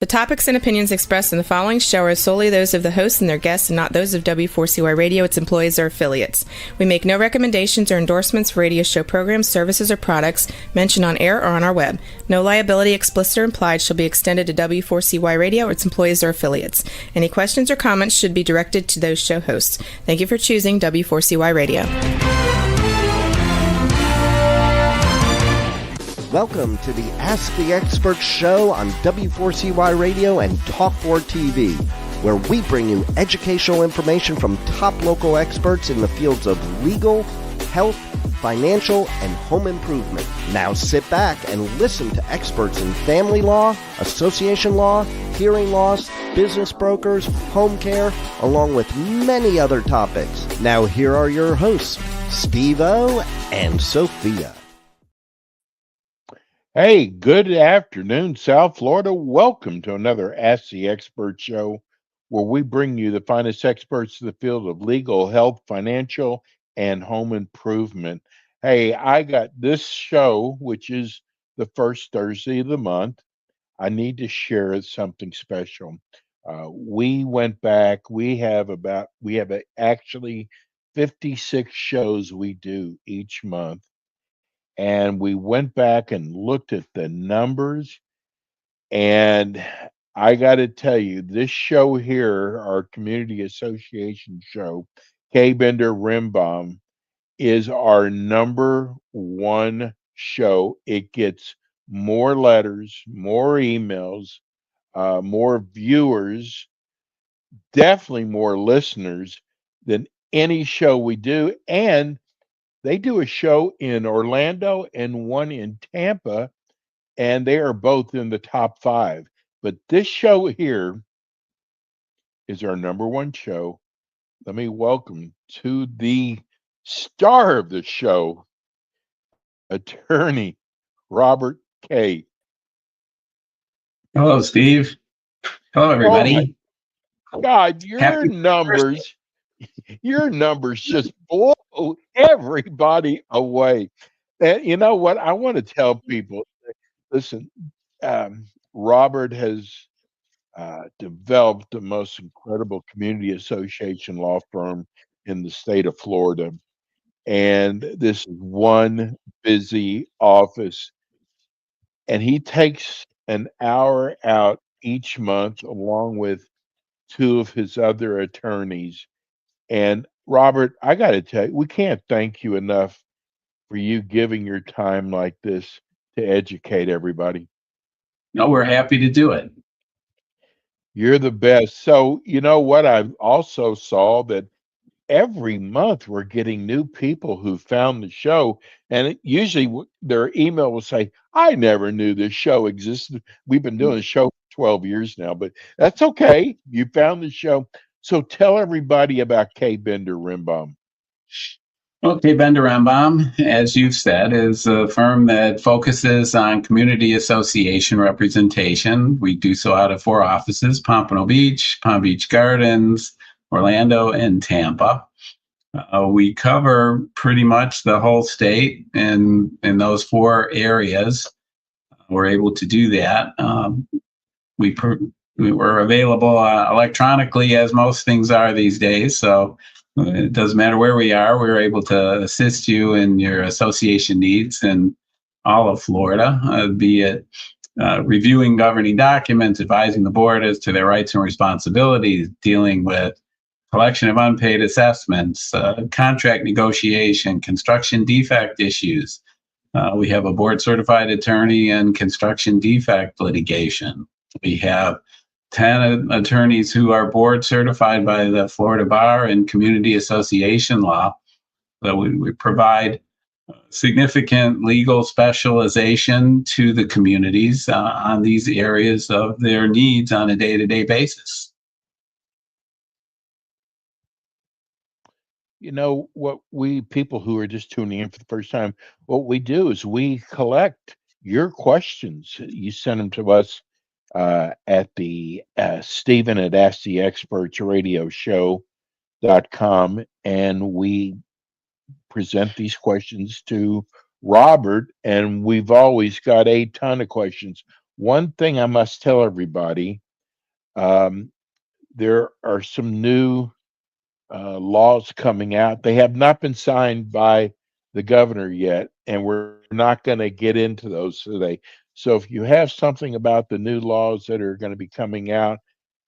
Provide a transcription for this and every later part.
topics and opinions expressed in the following show are solely those of the hosts and their guests and not those of W4CY Radio, its employees, or affiliates. We make no recommendations or endorsements for radio show programs, services, or products mentioned on air or on our web. No liability, explicit or implied, shall be extended to W4CY Radio or its employees or affiliates. Any questions or comments should be directed to those show hosts. Thank you for choosing W4CY Radio. Welcome to the Ask the Expert show on W4CY Radio and Talk4 TV, where we bring you educational information from top local experts in the fields of legal, health, financial, and home improvement. Now sit back and listen to experts in family law, association law, hearing loss, business brokers, home care, along with many other topics. Now here are your hosts, Steve-O and Sophia. Hey, good afternoon, South Florida. Welcome to another Ask the Expert show, where we bring you the finest experts in the field of legal, health, financial, and home improvement. Hey, I got this show, which is the first Thursday of the month. I need to share something special. We went back. We have actually 56 shows we do each month. And we went back and looked at the numbers. And I got to tell you, this show here, our community association show, K-Bender Rimbaum, is our number one show. It gets more letters, more emails, more viewers, definitely more listeners than any show we do. And they do a show in Orlando and one in Tampa, and they are both in the top 5. But this show here is our number one show. Let me welcome to the star of the show, attorney Robert K. Hello, Steve. Hello, everybody. Oh my God, your numbers just blow everybody away. And you know what? I want to tell people, listen, Robert has developed the most incredible community association law firm in the state of Florida. And this is one busy office. And he takes an hour out each month along with 2 of his other attorneys. And Robert, I got to tell you, we can't thank you enough for you giving your time like this to educate everybody. No, we're happy to do it. You're the best. So, you know what? I also saw that every month we're getting new people who found the show, and usually their email will say, I never knew this show existed. We've been doing the show for 12 years now, but that's okay. You found the show. So tell everybody about K-Bender Rimbaum. Well, K-Bender Rimbaum, as you've said, is a firm that focuses on community association representation. We do so out of 4 offices: Pompano Beach, Palm Beach Gardens, Orlando, and Tampa. We cover pretty much the whole state in those 4 areas. We're able to do that. We were available electronically, as most things are these days. So it doesn't matter where we are. We're able to assist you in your association needs in all of Florida, be it reviewing governing documents, advising the board as to their rights and responsibilities, dealing with collection of unpaid assessments, contract negotiation, construction defect issues. We have a board-certified attorney in construction defect litigation. We have 10 attorneys who are board certified by the Florida Bar in community association law. So we provide significant legal specialization to the communities on these areas of their needs on a day-to-day basis. You know, what we people who are just tuning in for the first time, what we do is we collect your questions. You send them to us at the Stephen at Ask the Experts radio show.com, and we present these questions to Robert, and we've always got a ton of questions. One thing I must tell everybody, um, there are some new laws coming out. They have not been signed by the governor yet, and we're not going to get into those today. So if you have something about the new laws that are going to be coming out,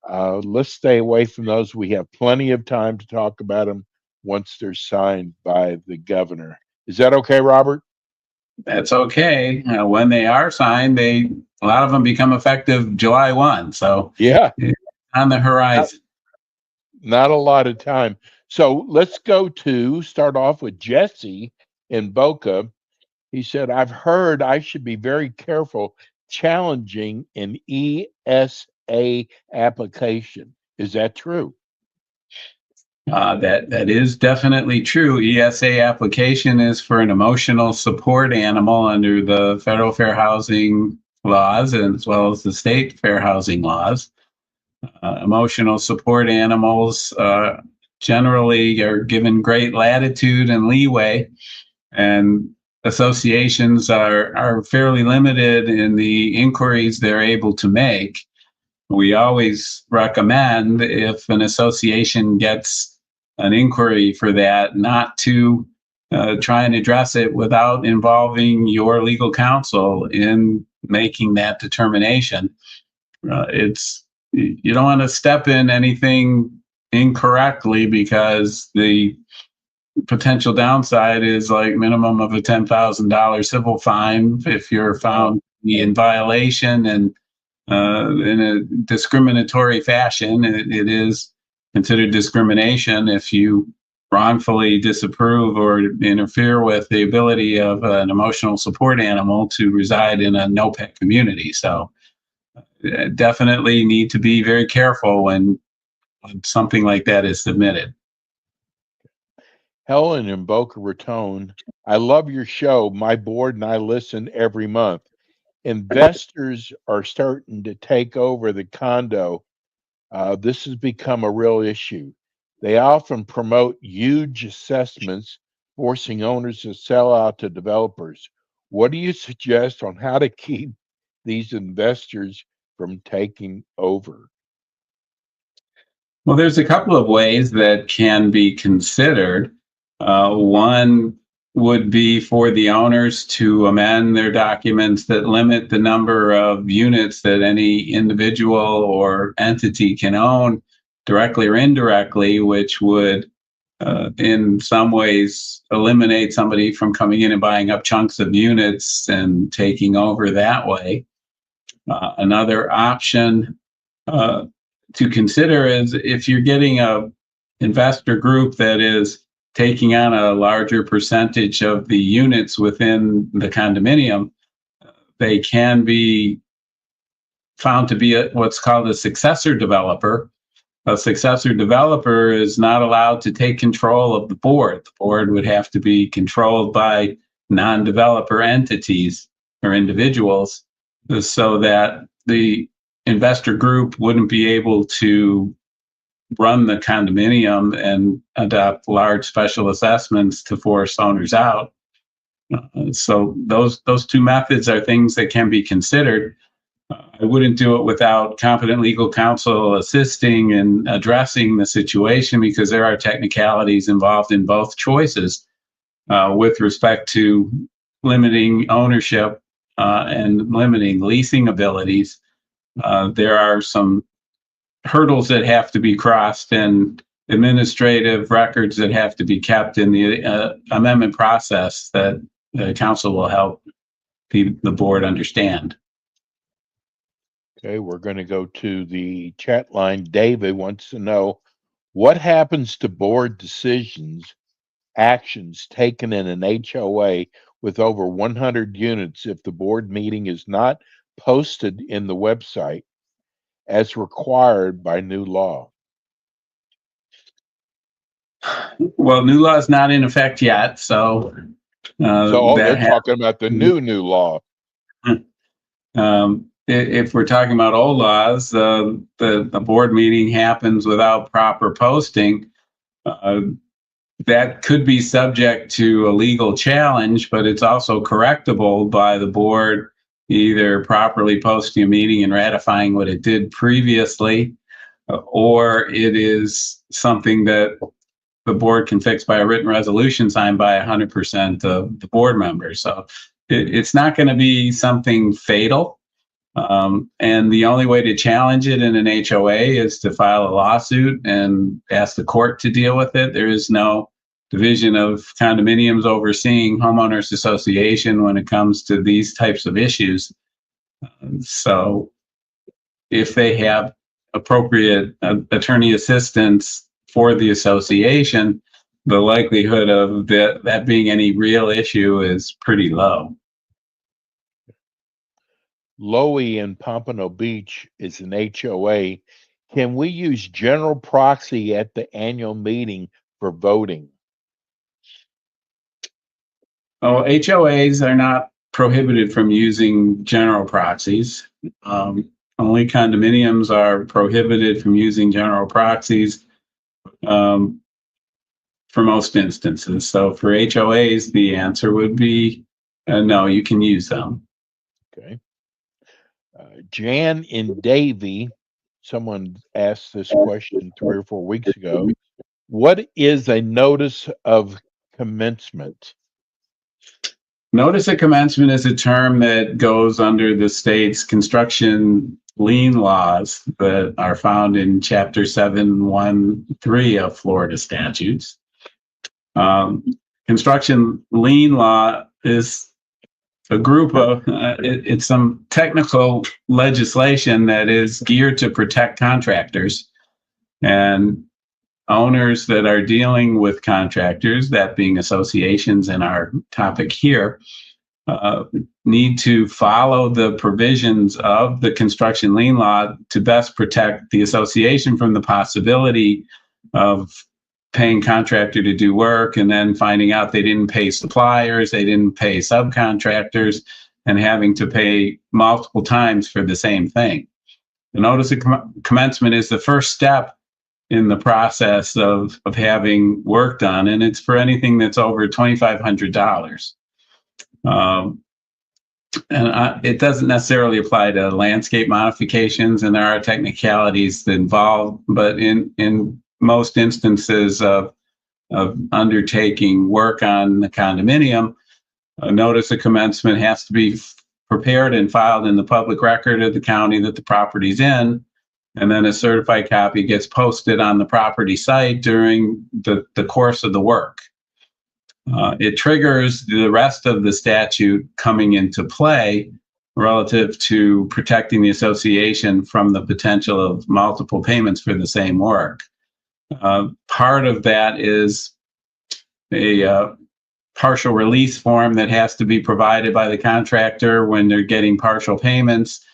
let's stay away from those. We have plenty of time to talk about them once they're signed by the governor. Is that okay, Robert? That's okay. When they are signed, a lot of them become effective July 1. So Yeah, it's on the not, horizon. not a lot of time. So let's start off with Jesse in Boca. He said, I've heard I should be very careful challenging an ESA application. Is that true? That is definitely true. ESA application is for an emotional support animal under the federal fair housing laws as well as the state fair housing laws. Emotional support animals generally are given great latitude and leeway, and associations are fairly limited in the inquiries they're able to make. We always recommend, if an association gets an inquiry for that, not to try and address it without involving your legal counsel in making that determination. It's You don't want to step in anything incorrectly, because the potential downside is like minimum of a $10,000 civil fine if you're found in violation and in a discriminatory fashion. It is considered discrimination if you wrongfully disapprove or interfere with the ability of an emotional support animal to reside in a no-pet community. So definitely need to be very careful when something like that is submitted. Helen in Boca Raton, I love your show. My board and I listen every month. Investors are starting to take over the condo. This has become a real issue. They often promote huge assessments, forcing owners to sell out to developers. What do you suggest on how to keep these investors from taking over? Well, there's a couple of ways that can be considered. One would be for the owners to amend their documents that limit the number of units that any individual or entity can own directly or indirectly, which would, in some ways, eliminate somebody from coming in and buying up chunks of units and taking over that way. Another option to consider is, if you're getting a investor group that is taking on a larger percentage of the units within the condominium, they can be found to be what's called a successor developer. A successor developer is not allowed to take control of the board. The board would have to be controlled by non-developer entities or individuals, so that the investor group wouldn't be able to run the condominium and adopt large special assessments to force owners out. So those two methods are things that can be considered. I wouldn't do it without competent legal counsel assisting and addressing the situation, because there are technicalities involved in both choices with respect to limiting ownership and limiting leasing abilities. There are some hurdles that have to be crossed and administrative records that have to be kept in the amendment process that the council will help the board understand. Okay, we're going to go to the chat line. David wants to know, what happens to board decisions, actions taken in an HOA with over 100 units if the board meeting is not posted in the website as required by new law? Well, new law is not in effect yet, so They're that talking about the new law. If we're talking about old laws, the board meeting happens without proper posting. That could be subject to a legal challenge, but it's also correctable by the board either properly posting a meeting and ratifying what it did previously, or it is something that the board can fix by a written resolution signed by 100% of the board members. So it's not going to be something fatal. And the only way to challenge it in an HOA is to file a lawsuit and ask the court to deal with it. There is no division of condominiums overseeing homeowners association when it comes to these types of issues. So if they have appropriate attorney assistance for the association, the likelihood of that being any real issue is pretty low. Lowy in Pompano Beach is an HOA. Can we use general proxy at the annual meeting for voting? Oh, HOAs are not prohibited from using general proxies. Only condominiums are prohibited from using general proxies for most instances. So for HOAs, the answer would be no, you can use them. Okay. Jan in Davie, someone asked this question 3 or 4 weeks ago. What is a notice of commencement? Notice of commencement is a term that goes under the state's construction lien laws that are found in Chapter 713 of Florida statutes. Construction lien law is a group of, it's some technical legislation that is geared to protect contractors and owners that are dealing with contractors, that being associations in our topic here, need to follow the provisions of the construction lien law to best protect the association from the possibility of paying contractor to do work and then finding out they didn't pay suppliers, they didn't pay subcontractors, and having to pay multiple times for the same thing. The notice of commencement is the first step in the process of having work done, and it's for anything that's over $2,500. It doesn't necessarily apply to landscape modifications, and there are technicalities involved, but in most instances of undertaking work on the condominium, a notice of commencement has to be prepared and filed in the public record of the county that the property's in, and then a certified copy gets posted on the property site during the course of the work. It triggers the rest of the statute coming into play relative to protecting the association from the potential of multiple payments for the same work. Part of that is a partial release form that has to be provided by the contractor when they're getting partial payments,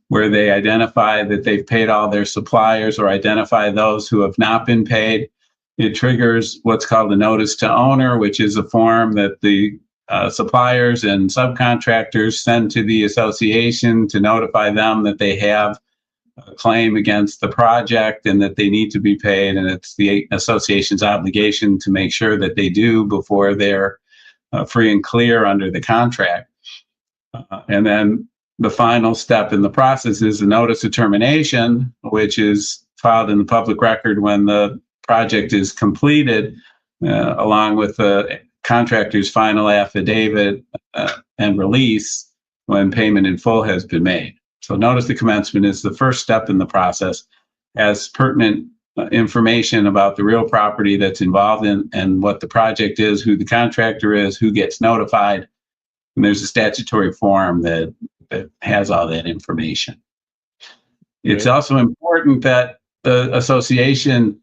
where they identify that they've paid all their suppliers or identify those who have not been paid. It triggers what's called a notice to owner, which is a form that the suppliers and subcontractors send to the association to notify them that they have a claim against the project and that they need to be paid. And it's the association's obligation to make sure that they do before they're free and clear under the contract. And then the final step in the process is a notice of termination, which is filed in the public record when the project is completed, along with the contractor's final affidavit and release when payment in full has been made. So notice of commencement is the first step in the process, as pertinent information about the real property that's involved in and what the project is, who the contractor is, who gets notified. And there's a statutory form that has all that information. It's also important that the association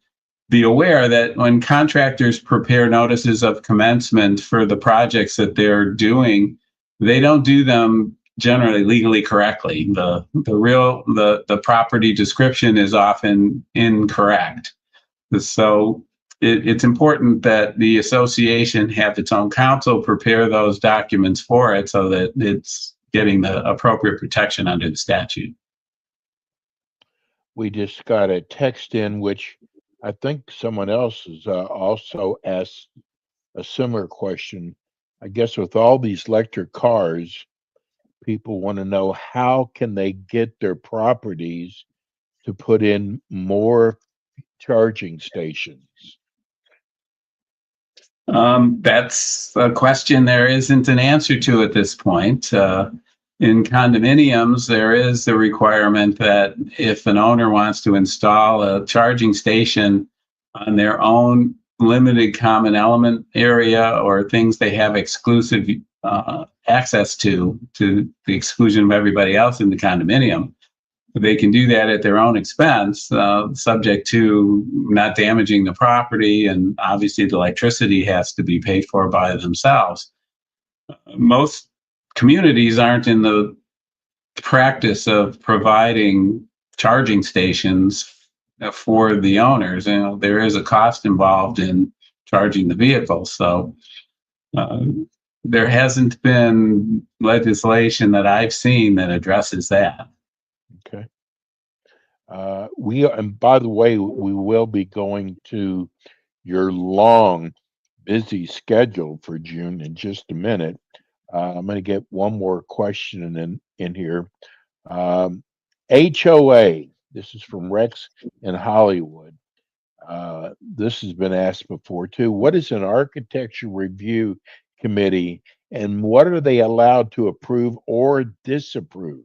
be aware that when contractors prepare notices of commencement for the projects that they're doing, they don't do them generally legally correctly. The property description is often incorrect. So it's important that the association have its own counsel prepare those documents for it so that it's getting the appropriate protection under the statute. We just got a text in, which I think someone else has also asked a similar question. I guess with all these electric cars, people want to know how can they get their properties to put in more charging stations. That's a question there isn't an answer to at this point. In condominiums, there is the requirement that if an owner wants to install a charging station on their own limited common element area or things they have exclusive access to the exclusion of everybody else in the condominium, they can do that at their own expense, subject to not damaging the property, and obviously the electricity has to be paid for by themselves. Most communities aren't in the practice of providing charging stations for the owners. There is a cost involved in charging the vehicle, so there hasn't been legislation that I've seen that addresses that. Okay. And by the way, we will be going to your long, busy schedule for June in just a minute. I'm going to get one more question in here. HOA, this is from Rex in Hollywood. This has been asked before too. What is an architecture review committee, and what are they allowed to approve or disapprove?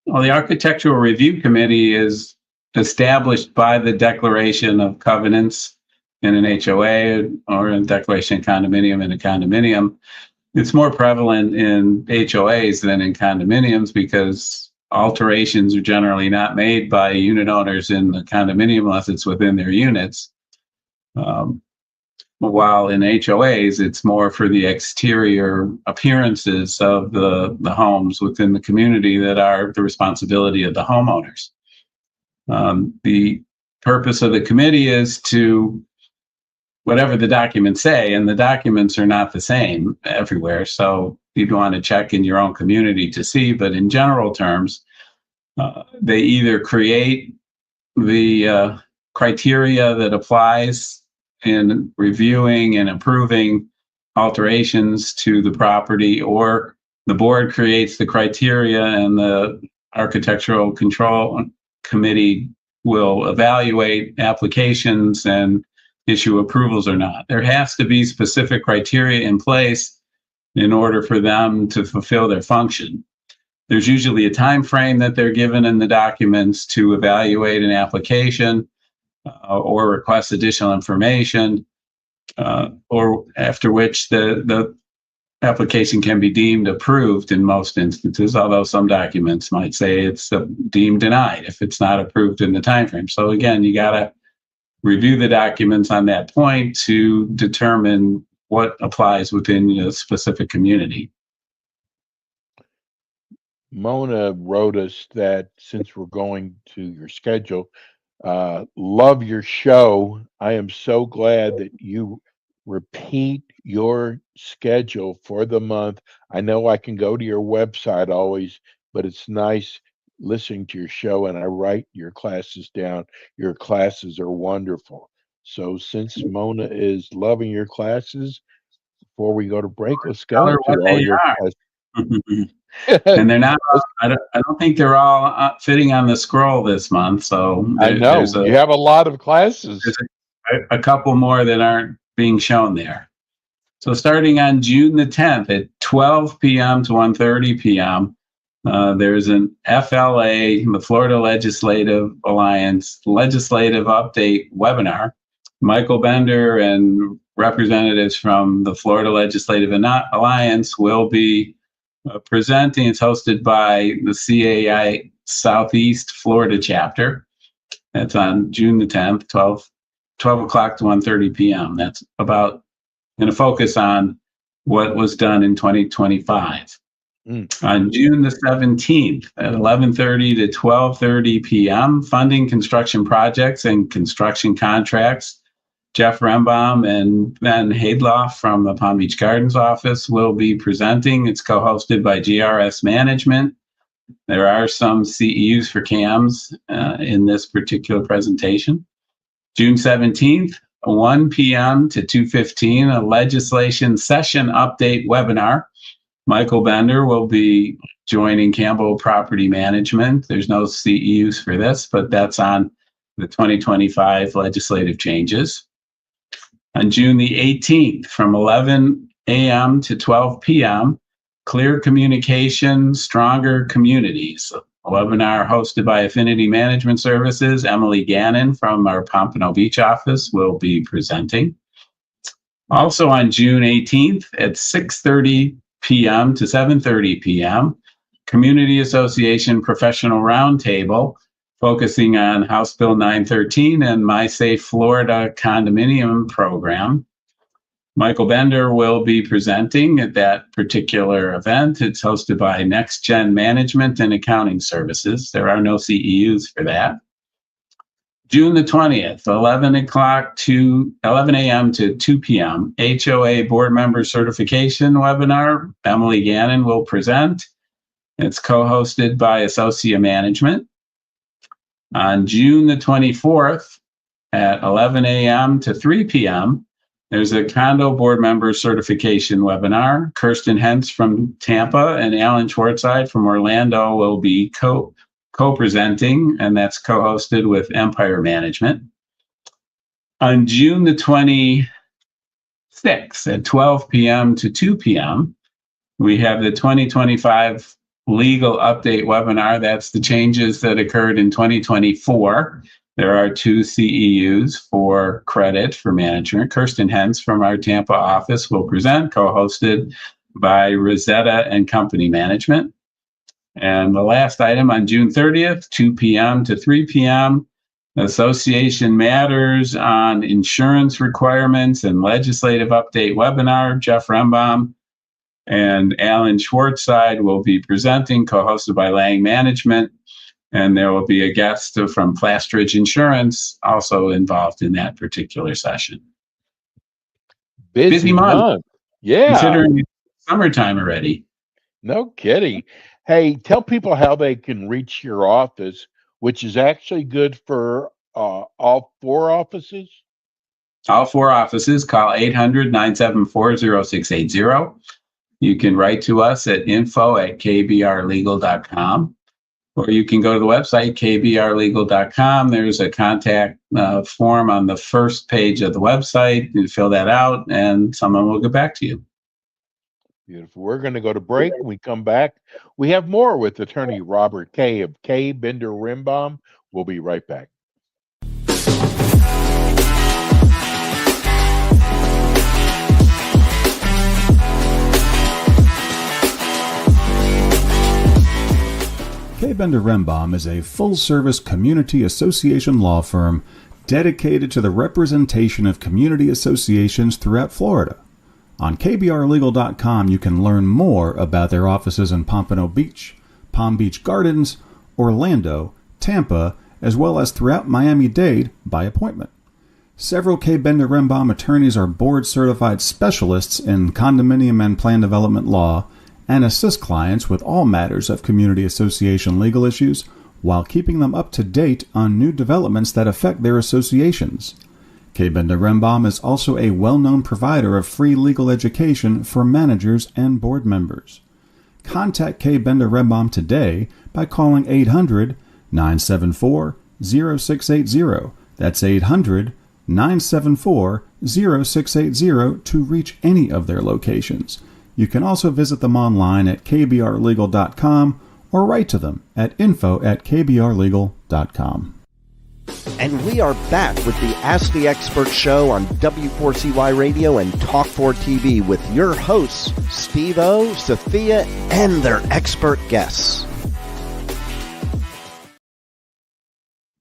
Well, the Architectural Review Committee is established by the Declaration of Covenants in an HOA or a Declaration of Condominium in a condominium. It's more prevalent in HOAs than in condominiums because alterations are generally not made by unit owners in the condominium unless it's within their units. While in HOAs, it's more for the exterior appearances of the homes within the community that are the responsibility of the homeowners. The purpose of the committee is to, whatever the documents say, and the documents are not the same everywhere, so you'd want to check in your own community to see, but in general terms, they either create the criteria that applies in reviewing and approving alterations to the property, or the board creates the criteria and the Architectural Control Committee will evaluate applications and issue approvals or not. There has to be specific criteria in place in order for them to fulfill their function. There's usually a time frame that they're given in the documents to evaluate an application or request additional information, or after which the application can be deemed approved in most instances, although some documents might say it's deemed denied if it's not approved in the time frame. So again, you got to review the documents on that point to determine what applies within a specific community. Mona wrote us that since we're going to your schedule, love your show. I am so glad that you repeat your schedule for the month. I know I can go to your website always, but it's nice listening to your show, and I write your classes down. Your classes are wonderful. So since Mona is loving your classes, before we go to break, let's go to all your classes. And they're not, I don't think they're all fitting on the scroll this month. So I know you have a lot of classes. There's a couple more that aren't being shown there. So starting on June the 10th at 12 p.m. to 1:30 p.m., there's an FLA, the Florida Legislative Alliance Legislative Update webinar. Michael Bender and representatives from the Florida Legislative Alliance will be presenting. It's hosted by the CAI Southeast Florida chapter. That's on June the 10th, 12 o'clock to 1:30 p.m. That's about going to focus on what was done in 2025. On June the 17th at 11:30 to 12:30 p.m., funding construction projects and construction contracts. Jeff Rembaum and Ben Haidloff from the Palm Beach Gardens office will be presenting. It's co-hosted by GRS Management. There are some CEUs for CAMs in this particular presentation. June 17th, 1 p.m. to 2:15, a legislation session update webinar. Michael Bender will be joining Campbell Property Management. There's no CEUs for this, but that's on the 2025 legislative changes. On June the 18th, from 11 a.m. to 12 p.m., Clear Communication, Stronger Communities, a webinar hosted by Affinity Management Services. Emily Gannon from our Pompano Beach office will be presenting. Also on June 18th at 6:30 p.m. to 7:30 p.m., Community Association Professional Roundtable, focusing on House Bill 913 and My Safe Florida condominium program. Michael Bender will be presenting at that particular event. It's hosted by Next Gen Management and Accounting Services. There are no CEUs for that. June the 20th, 11 a.m. to 2 p.m., HOA Board Member Certification webinar. Emily Gannon will present. It's co-hosted by Associa Management. On June the 24th at 11 a.m. to 3 p.m., there's a Condo Board Member Certification webinar. Kirsten Hentz from Tampa and Alan Schwartzide from Orlando will be co-presenting, and that's co-hosted with Empire Management. On June the 26th at 12 p.m. to 2 p.m., we have the 2025 Legal Update webinar. That's the changes that occurred in 2024. There are 2 CEUs for credit for management. Kirsten Hentz from our Tampa office will present, co-hosted by Rosetta and Company Management. And the last item on June 30th, 2 p.m. to 3 p.m., Association Matters on Insurance Requirements and Legislative Update webinar. Jeff Rembaum and Alan Schwartzide will be presenting, co-hosted by Lang Management. And there will be a guest from Plastridge Insurance also involved in that particular session. Busy month. Yeah. Considering it's summertime already. No kidding. Hey, tell people how they can reach your office, which is actually good for all 4 offices. All 4 offices. Call 800-974-0680. You can write to us at info@kbrlegal.com. Or you can go to the website, kbrlegal.com. There's a contact form on the first page of the website. You fill that out, and someone will get back to you. Beautiful. We're going to go to break. When we come back, we have more with attorney Robert Kay of Kay Bender Rimbaum. We'll be right back. Kay Bender Rimbaum is a full-service community association law firm dedicated to the representation of community associations throughout Florida. On kbrlegal.com, you can learn more about their offices in Pompano Beach, Palm Beach Gardens, Orlando, Tampa, as well as throughout Miami-Dade by appointment. Several Kay Bender Rimbaum attorneys are board-certified specialists in condominium and plan development law and assist clients with all matters of community association legal issues while keeping them up to date on new developments that affect their associations. Kay Bender Rimbaum is also a well-known provider of free legal education for managers and board members. Contact Kay Bender Rimbaum today by calling 800-974-0680. That's 800-974-0680 to reach any of their locations. You can also visit them online at kbrlegal.com or write to them at info@kbrlegal.com. And we are back with the Ask the Expert show on W4CY Radio and Talk4 TV with your hosts, Steve-O, Sophia, and their expert guests.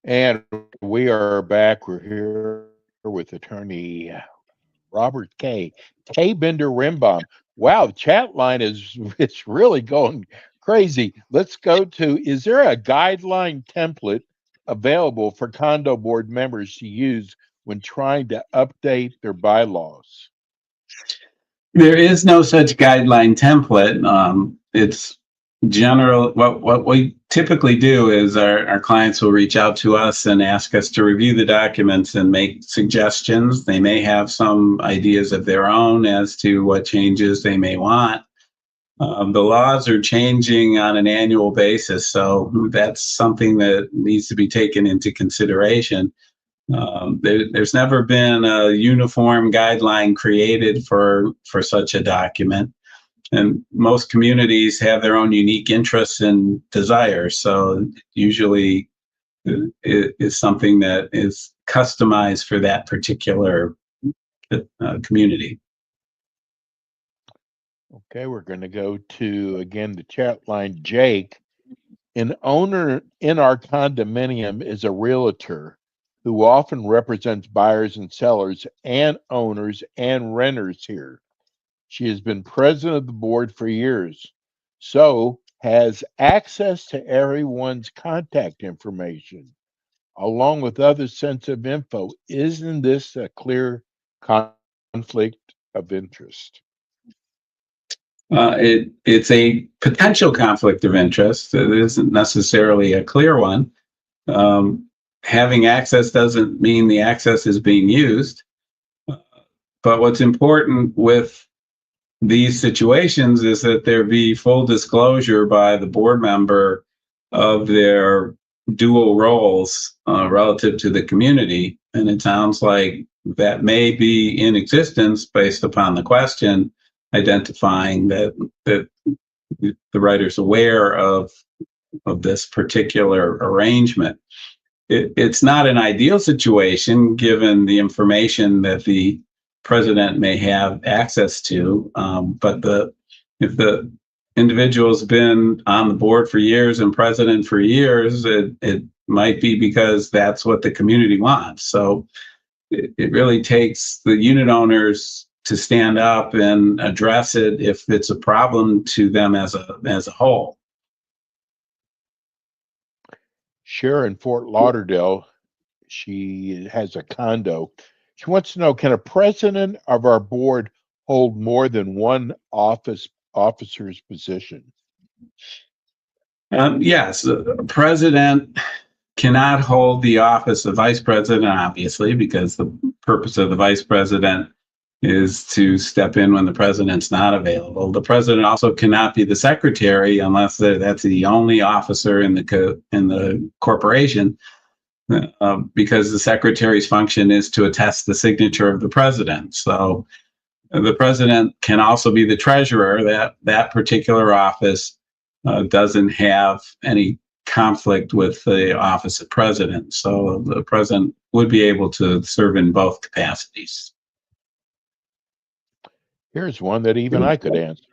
And we are back. We're here with attorney Robert Kay Bender Rimbaum. Wow, the chat line it's really going crazy. Let's go to, is there a guideline template available for condo board members to use when trying to update their bylaws? There is no such guideline template. It's general. What we typically do is our clients will reach out to us and ask us to review the documents and make suggestions. They may have some ideas of their own as to what changes they may want. The laws are changing on an annual basis, so that's something that needs to be taken into consideration. There's never been a uniform guideline created for such a document, and most communities have their own unique interests and desires. So usually, it is something that is customized for that particular community. Okay, we're going to go to again the chat line. Jake, an owner in our condominium is a realtor who often represents buyers and sellers and owners and renters here. She has been president of the board for years, so has access to everyone's contact information along with other sensitive info. Isn't this a clear conflict of interest? It's a potential conflict of interest. It isn't necessarily a clear one. Having access doesn't mean the access is being used. But what's important with these situations is that there be full disclosure by the board member of their dual roles relative to the community. And it sounds like that may be in existence based upon the question, identifying that the writer's aware of this particular arrangement. It's not an ideal situation given the information that the president may have access to, but if the individual's been on the board for years and president for years, it might be because that's what the community wants. So it really takes the unit owners to stand up and address it if it's a problem to them as a whole. Cher in Fort Lauderdale, she has a condo. She wants to know, can a president of our board hold more than one officer's position? Yes, the president cannot hold the office of vice president, obviously, because the purpose of the vice president is to step in when the president's not available. The president also cannot be the secretary unless that's the only officer in the corporation, because the secretary's function is to attest the signature of the president. So the president can also be the treasurer. That particular office doesn't have any conflict with the office of president. So the president would be able to serve in both capacities. Here's one that even I could answer.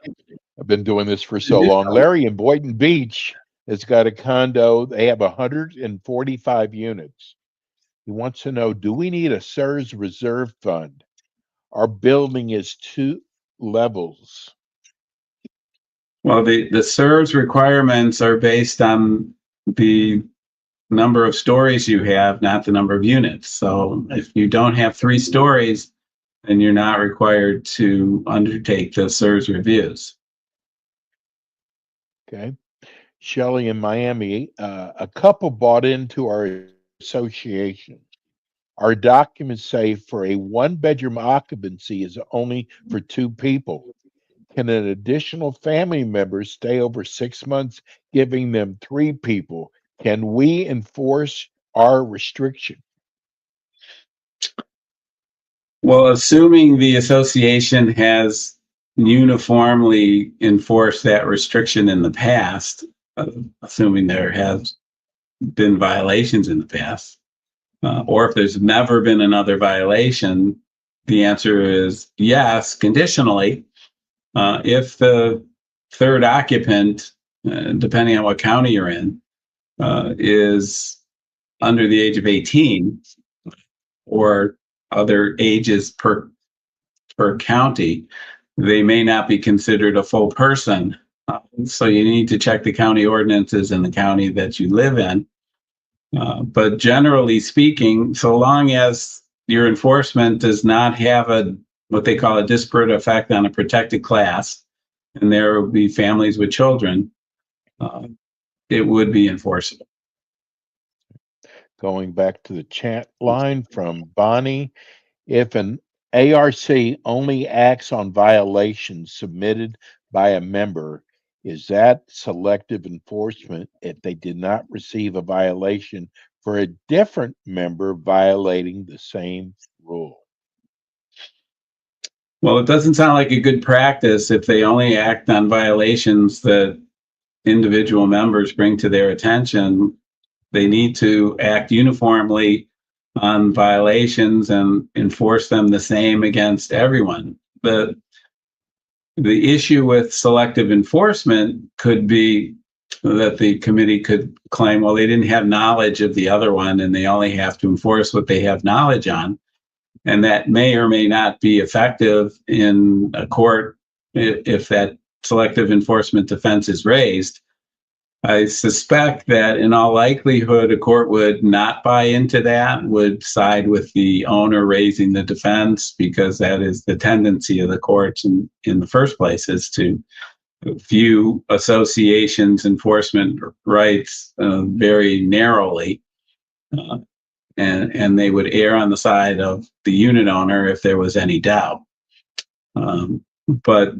I've been doing this for so long. Larry in Boynton Beach has got a condo. They have 145 units. He wants to know, do we need a CSRS reserve fund? Our building is 2 levels. Well, the CSRS requirements are based on the number of stories you have, not the number of units. So if you don't have 3 stories, then you're not required to undertake the CSRS reviews. Okay. Shelley in Miami, a couple bought into our association. Our documents say for a 1-bedroom occupancy is only for 2 people. Can an additional family member stay over 6 months, giving them 3 people? Can we enforce our restriction? Well, assuming the association has uniformly enforced that restriction in the past, assuming there has been violations in the past, or if there's never been another violation, the answer is yes, conditionally. If the third occupant, depending on what county you're in, is under the age of 18 or other ages per county, they may not be considered a full person. So you need to check the county ordinances in the county that you live in. But generally speaking, so long as your enforcement does not have what they call a disparate effect on a protected class, and there will be families with children, it would be enforceable. Going back to the chat line from Bonnie, if an ARC only acts on violations submitted by a member. Is that selective enforcement if they did not receive a violation for a different member violating the same rule? Well, it doesn't sound like a good practice if they only act on violations that individual members bring to their attention. They need to act uniformly on violations and enforce them the same against everyone. The issue with selective enforcement could be that the committee could claim, well, they didn't have knowledge of the other one and they only have to enforce what they have knowledge on. And that may or may not be effective in a court if that selective enforcement defense is raised. I suspect that in all likelihood, a court would not buy into that, would side with the owner raising the defense, because that is the tendency of the courts in the first place, is to view associations' enforcement rights very narrowly. And they would err on the side of the unit owner if there was any doubt. But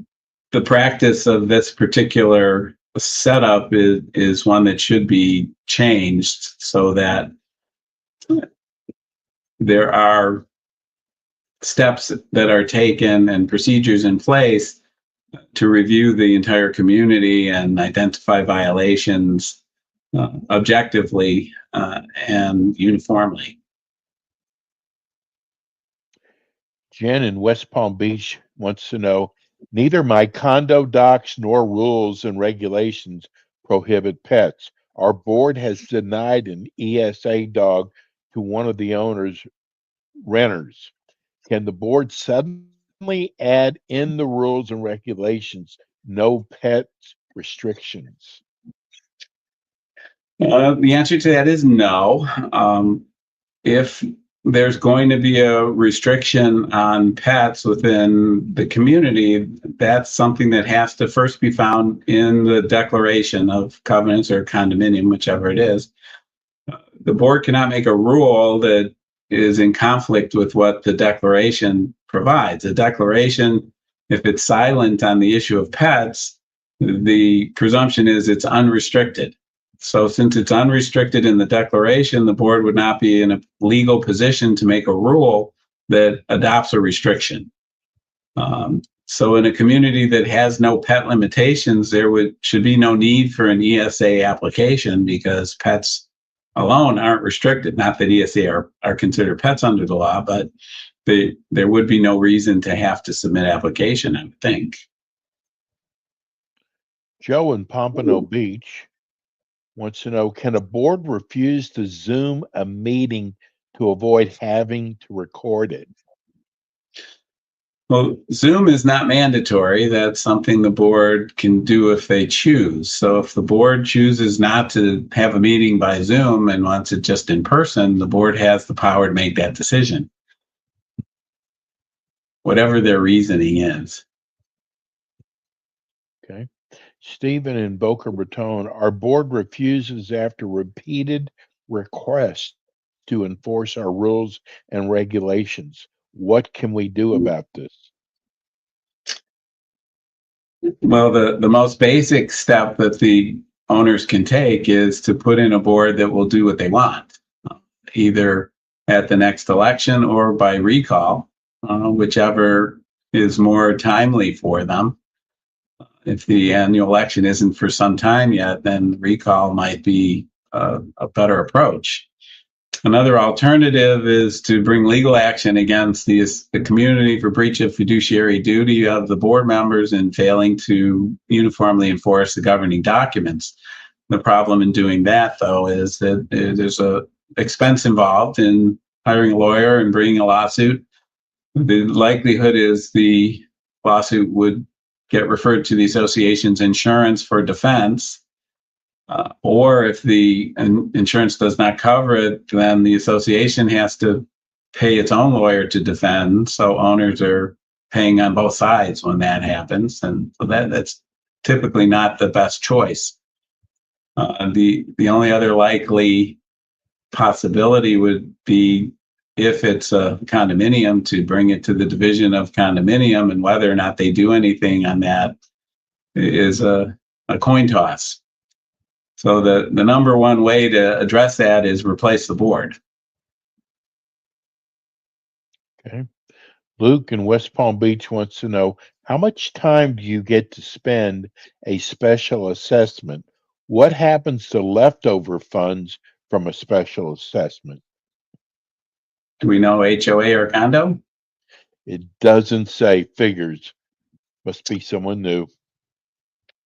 the practice of this particular setup is one that should be changed so that there are steps that are taken and procedures in place to review the entire community and identify violations objectively and uniformly. Jen in West Palm Beach wants to know, neither my condo docs nor rules and regulations prohibit pets. Our board has denied an ESA dog to one of the owner's renters. Can the board suddenly add in the rules and regulations no pets restrictions? The answer to that is no. If there's going to be a restriction on pets within the community, that's something that has to first be found in the declaration of covenants or condominium, whichever it is. The board cannot make a rule that is in conflict with what the declaration provides. A declaration, if it's silent on the issue of pets, the presumption is it's unrestricted. So since it's unrestricted in the declaration, the board would not be in a legal position to make a rule that adopts a restriction. So in a community that has no pet limitations, there should be no need for an ESA application, because pets alone aren't restricted. Not that ESA are considered pets under the law, but there would be no reason to have to submit application, I would think. Joe in Pompano Beach wants to know, can a board refuse to Zoom a meeting to avoid having to record it? Well, Zoom is not mandatory. That's something the board can do if they choose. So if the board chooses not to have a meeting by Zoom and wants it just in person, the board has the power to make that decision, whatever their reasoning is. Okay. Stephen in Boca Raton, our board refuses after repeated requests to enforce our rules and regulations. What can we do about this? Well, the most basic step that the owners can take is to put in a board that will do what they want, either at the next election or by recall, whichever is more timely for them. If the annual election isn't for some time yet, then recall might be a better approach. Another alternative is to bring legal action against the community for breach of fiduciary duty of the board members in failing to uniformly enforce the governing documents. The problem in doing that, though, is that there's a expense involved in hiring a lawyer and bringing a lawsuit. The likelihood is the lawsuit would get referred to the association's insurance for defense. Or if the insurance does not cover it, then the association has to pay its own lawyer to defend. So owners are paying on both sides when that happens. And so that's typically not the best choice. The only other likely possibility would be if it's a condominium, to bring it to the division of condominium, and whether or not they do anything on that is a coin toss. So the number one way to address that is replace the board. Okay. Luke in West Palm Beach wants to know, how much time do you get to spend a special assessment? What happens to leftover funds from a special assessment? Do we know HOA or condo? It doesn't say. Figures. Must be someone new.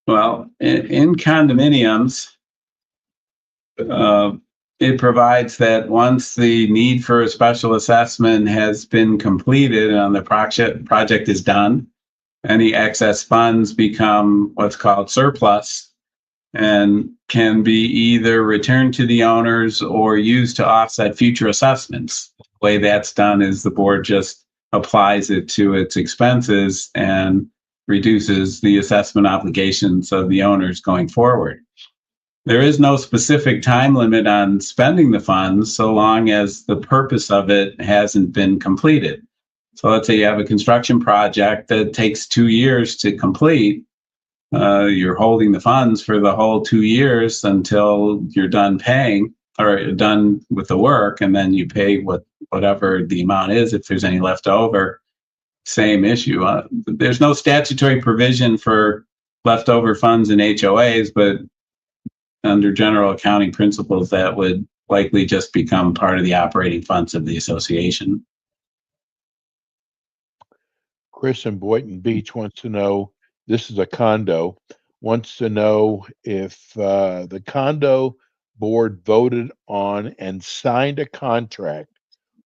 Well, in condominiums, it provides that once the need for a special assessment has been completed and the project is done, any excess funds become what's called surplus and can be either returned to the owners or used to offset future assessments. The way that's done is the board just applies it to its expenses and reduces the assessment obligations of the owners going forward. There is no specific time limit on spending the funds so long as the purpose of it hasn't been completed. So let's say you have a construction project that takes 2 years to complete. You're holding the funds for the whole 2 years until you're done paying or done with the work, and then you pay whatever the amount is if there's any left over. Same issue. There's no statutory provision for leftover funds in HOAs, but under general accounting principles, that would likely just become part of the operating funds of the association. Chris in Boynton Beach wants to know, this is a condo, wants to know if the condo board voted on and signed a contract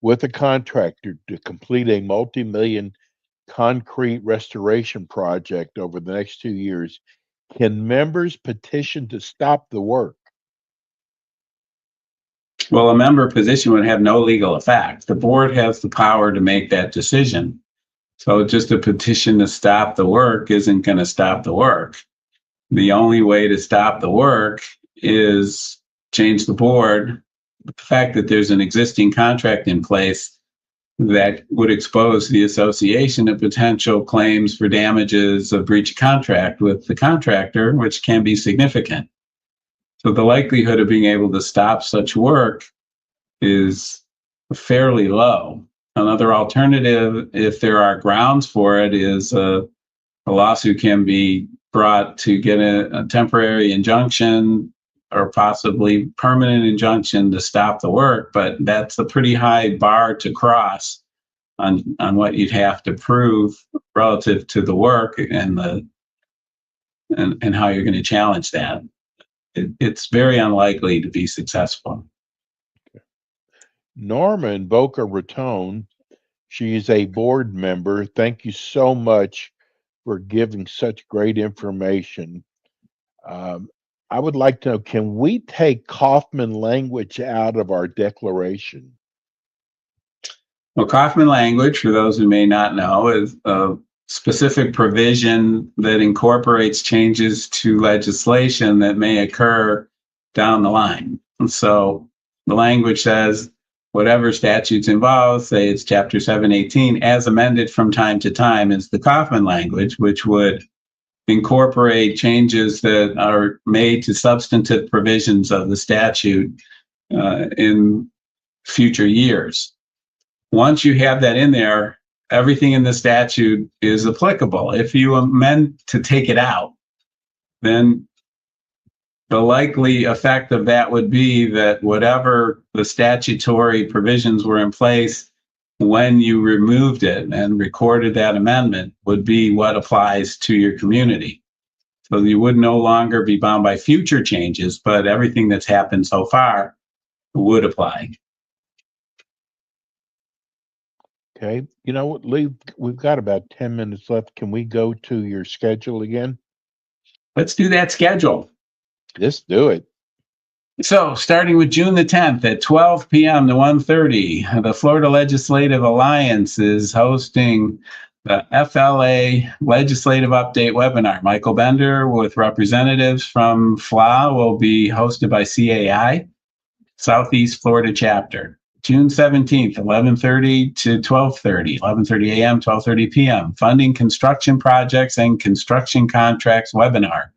with a contractor to complete a multi-million concrete restoration project over the next 2 years. Can members petition to stop the work? Well, a member position would have no legal effect. The board has the power to make that decision. So just a petition to stop the work isn't going to stop the work. The only way to stop the work is change the board. The fact that there's an existing contract in place that would expose the association to potential claims for damages of breach of contract with the contractor, which can be significant. So the likelihood of being able to stop such work is fairly low. Another alternative, if there are grounds for it, is a lawsuit can be brought to get a temporary injunction or possibly permanent injunction to stop the work, but that's a pretty high bar to cross on what you'd have to prove relative to the work and how you're going to challenge that. It's very unlikely to be successful. Norma in Boca Raton, she is a board member. Thank you so much for giving such great information. I would like to know, can we take Kaufman language out of our declaration? Well, Kaufman language, for those who may not know, is a specific provision that incorporates changes to legislation that may occur down the line. And so the language says, whatever statutes involved, say it's Chapter 718, as amended from time to time, is the Kaufman language, which would incorporate changes that are made to substantive provisions of the statute in future years. Once you have that in there, everything in the statute is applicable. If you amend to take it out, then the likely effect of that would be that whatever the statutory provisions were in place when you removed it and recorded that amendment would be what applies to your community. So you would no longer be bound by future changes, but everything that's happened so far would apply. Okay. You know what, Lee, we've got about 10 minutes left. Can we go to your schedule again? Let's do that schedule. Let's do it. So starting with June the 10th at 12 p.m. to 1:30, the Florida Legislative Alliance is hosting the FLA Legislative Update webinar. Michael Bender with representatives from FLA will be hosted by CAI, Southeast Florida Chapter. June 17th, 11:30 to 12:30, 11:30 a.m., 12:30 p.m. Funding construction projects and construction contracts webinar.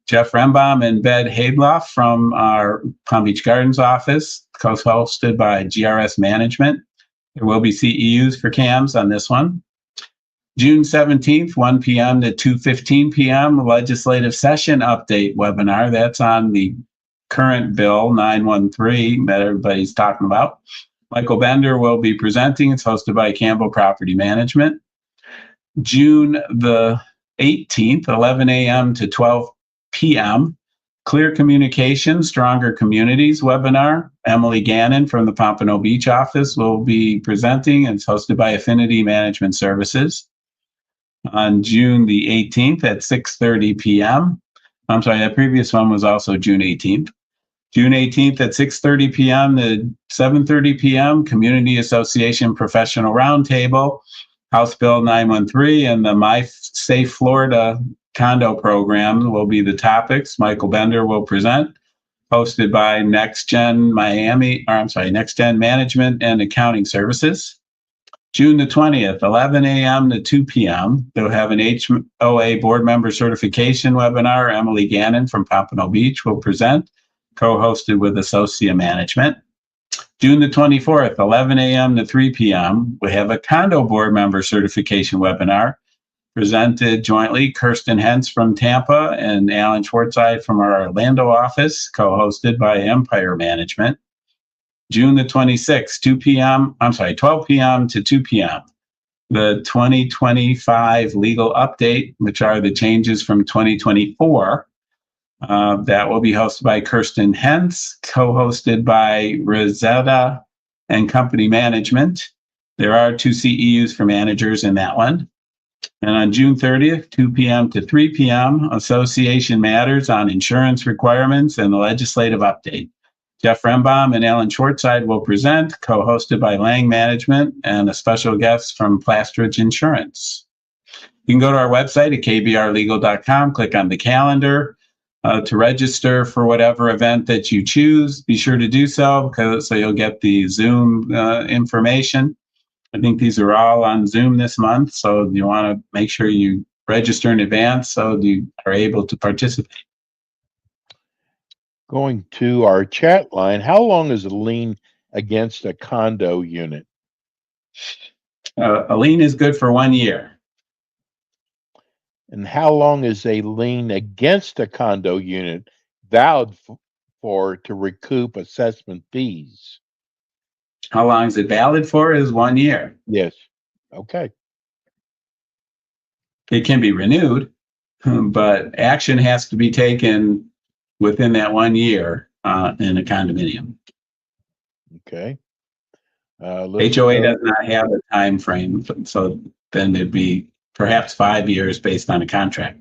Jeff Rembaum and Bed Haidloff from our Palm Beach Gardens office, co-hosted by GRS Management. There will be CEUs for CAMs on this one. June 17th, 1 p.m. to 2:15 p.m., legislative session update webinar. That's on the current bill 913 that everybody's talking about. Michael Bender will be presenting. It's hosted by Campbell Property Management. June the 18th, 11 a.m. to 12 p.m., Clear Communication, Stronger Communities webinar. Emily Gannon from the Pompano Beach office will be presenting. It's hosted by Affinity Management Services. On June the 18th at 6:30 p.m. I'm sorry, that previous one was also June 18th. June 18th at 6:30 p.m. to 7:30 p.m., Community Association Professional Roundtable, House Bill 913, and the My Safe Florida Condo program will be the topics. Michael Bender will present, hosted by Next Gen Management and Accounting Services. June the 20th, 11 a.m. to 2 p.m., they'll have an HOA board member certification webinar. Emily Gannon from Pompano Beach will present, co-hosted with Associa Management. June the 24th, 11 a.m. to 3 p.m., we have a condo board member certification webinar presented jointly, Kirsten Hentz from Tampa and Alan Schwartzide from our Orlando office, co-hosted by Empire Management. June the 26th, 12 p.m. to 2 p.m., the 2025 legal update, which are the changes from 2024. That will be hosted by Kirsten Hentz, co-hosted by Rosetta and Company Management. There are 2 CEUs for managers in that one. And on June 30th, 2 p.m. to 3 p.m., Association Matters on Insurance Requirements and the Legislative Update. Jeff Rembaum and Alan Schwartzide will present, co-hosted by Lang Management and a special guest from Plastridge Insurance. You can go to our website at kbrlegal.com, click on the calendar to register for whatever event that you choose. Be sure to do so, so you'll get the Zoom information. I think these are all on Zoom this month, so you want to make sure you register in advance so you are able to participate. Going to our chat line, how long is a lien against a condo unit? A lien is good for 1 year. And how long is a lien against a condo unit valid for to recoup assessment fees? How long is it valid for is 1 year. Yes. Okay. It can be renewed, but action has to be taken within that 1 year in a condominium. Okay. HOA does not have a time frame, so then it'd be perhaps 5 years based on a contract.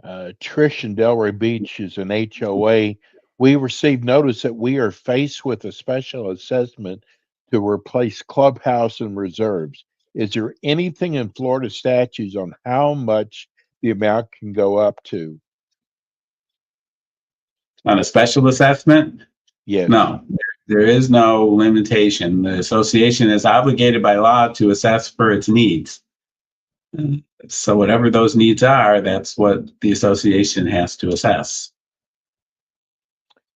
Trish in Delray Beach is an HOA. We received notice that we are faced with a special assessment to replace clubhouse and reserves. Is there anything in Florida statutes on how much the amount can go up to? On a special assessment? Yes. No, there is no limitation. The association is obligated by law to assess for its needs. So whatever those needs are, that's what the association has to assess.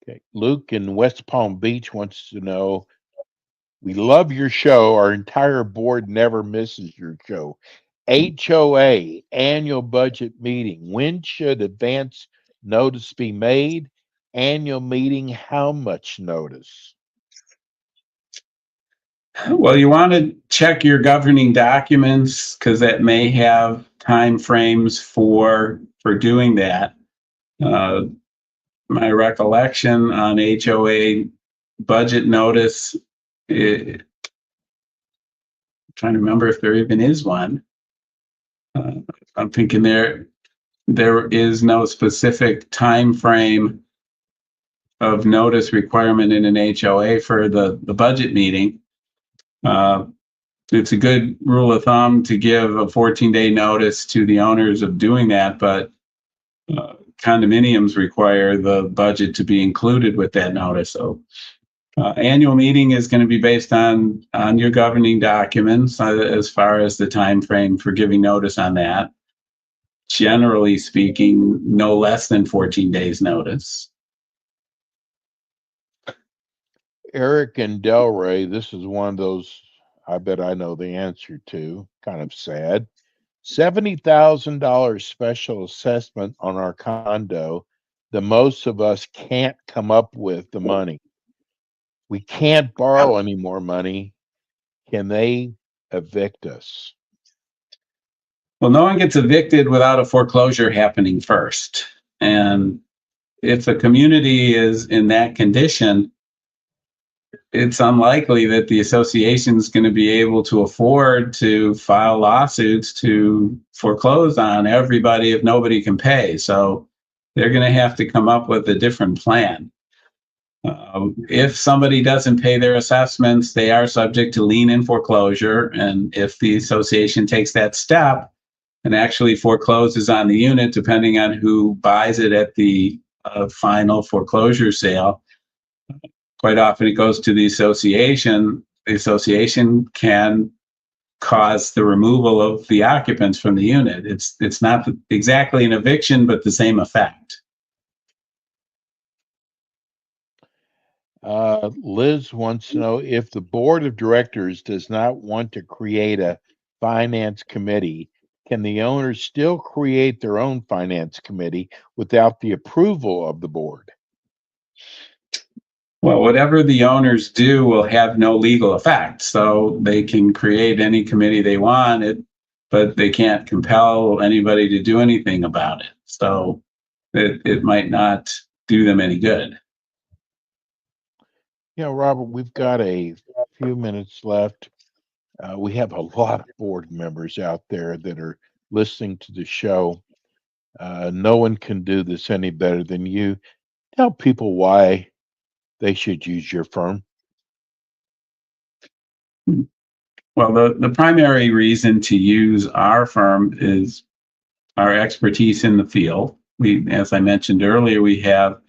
Okay. Luke in West Palm Beach wants to know, we love your show. Our entire board never misses your show. HOA annual budget meeting. When should advance notice be made? Annual meeting, how much notice? Well, you want to check your governing documents because that may have time frames for doing that. My recollection on HOA budget notice, I'm trying to remember if there even is one. I'm thinking there is no specific time frame of notice requirement in an HOA for the budget meeting. It's a good rule of thumb to give a 14-day notice to the owners of doing that, but condominiums require the budget to be included with that notice. So Annual meeting is going to be based on your governing documents as far as the time frame for giving notice on that. Generally speaking, no less than 14 days notice. Eric and Delray, this is one of those I bet I know the answer to. Kind of sad. $70,000 special assessment on our condo. The most of us can't come up with the money. We can't borrow any more money. Can they evict us? Well, no one gets evicted without a foreclosure happening first. And if the community is in that condition, it's unlikely that the association is going to be able to afford to file lawsuits to foreclose on everybody if nobody can pay. So they're going to have to come up with a different plan. If somebody doesn't pay their assessments, they are subject to lien and foreclosure. And if the association takes that step and actually forecloses on the unit, depending on who buys it at the final foreclosure sale, quite often it goes to the association. The association can cause the removal of the occupants from the unit. It's not exactly an eviction, but the same effect. Liz wants to know if the board of directors does not want to create a finance committee, can the owners still create their own finance committee without the approval of the board? Well, whatever the owners do will have no legal effect. So they can create any committee they want, but they can't compel anybody to do anything about it. So it might not do them any good. Robert, we've got a few minutes left. We have a lot of board members out there that are listening to the show. No one can do this any better than you. Tell people why they should use your firm. Well, the primary reason to use our firm is our expertise in the field. As I mentioned earlier, we have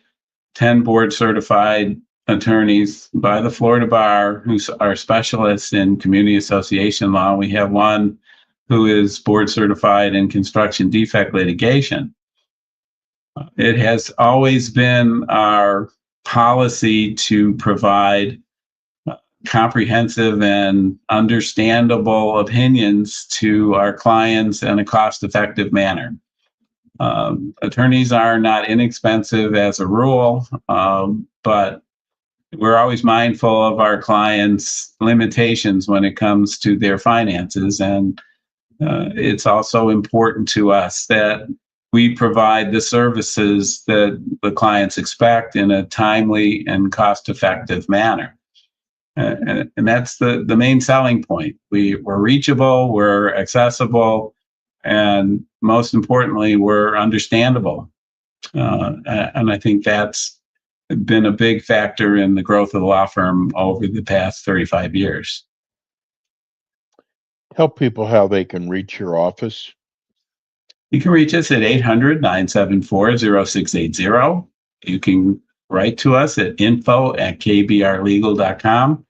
10 board certified attorneys by the Florida Bar who are specialists in community association law. We have one who is board certified in construction defect litigation. It has always been our policy to provide comprehensive and understandable opinions to our clients in a cost-effective manner. Attorneys are not inexpensive as a rule, but we're always mindful of our clients' limitations when it comes to their finances. And it's also important to us that we provide the services that the clients expect in a timely and cost-effective manner. And that's the main selling point. We're reachable, we're accessible, and most importantly, we're understandable. And I think that's been a big factor in the growth of the law firm over the past 35 years. Tell people how they can reach your office. You can reach us at 800-974-0680. You can write to us at info@kbrlegal.com.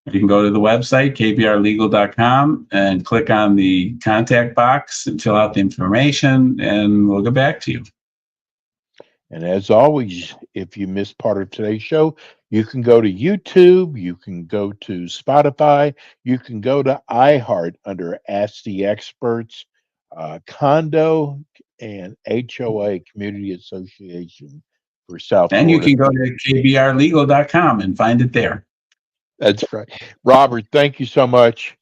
You can go to the website, kbrlegal.com, and click on the contact box and fill out the information, and we'll get back to you. And as always, if you missed part of today's show, you can go to YouTube, you can go to Spotify, you can go to iHeart under Ask the Experts, Condo, and HOA Community Association for South Florida. And you can go to kbrlegal.com and find it there. That's right. Robert, thank you so much.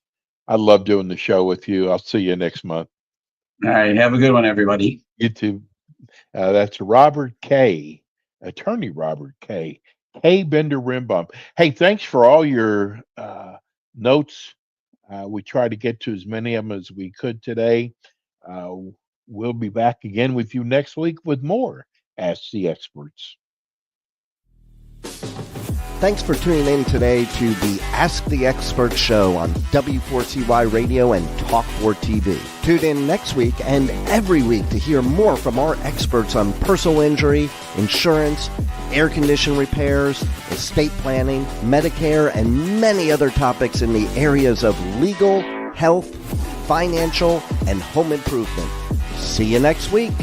I love doing the show with you. I'll see you next month. All right. Have a good one, everybody. You too. That's Robert K., attorney Robert K. Bender Rimbaum. Hey, thanks for all your notes. We tried to get to as many of them as we could today. We'll be back again with you next week with more Ask the Experts. Thanks for tuning in today to the Ask the Expert show on W4CY Radio and Talk4 TV. Tune in next week and every week to hear more from our experts on personal injury, insurance, air condition repairs, estate planning, Medicare, and many other topics in the areas of legal, health, financial, and home improvement. See you next week.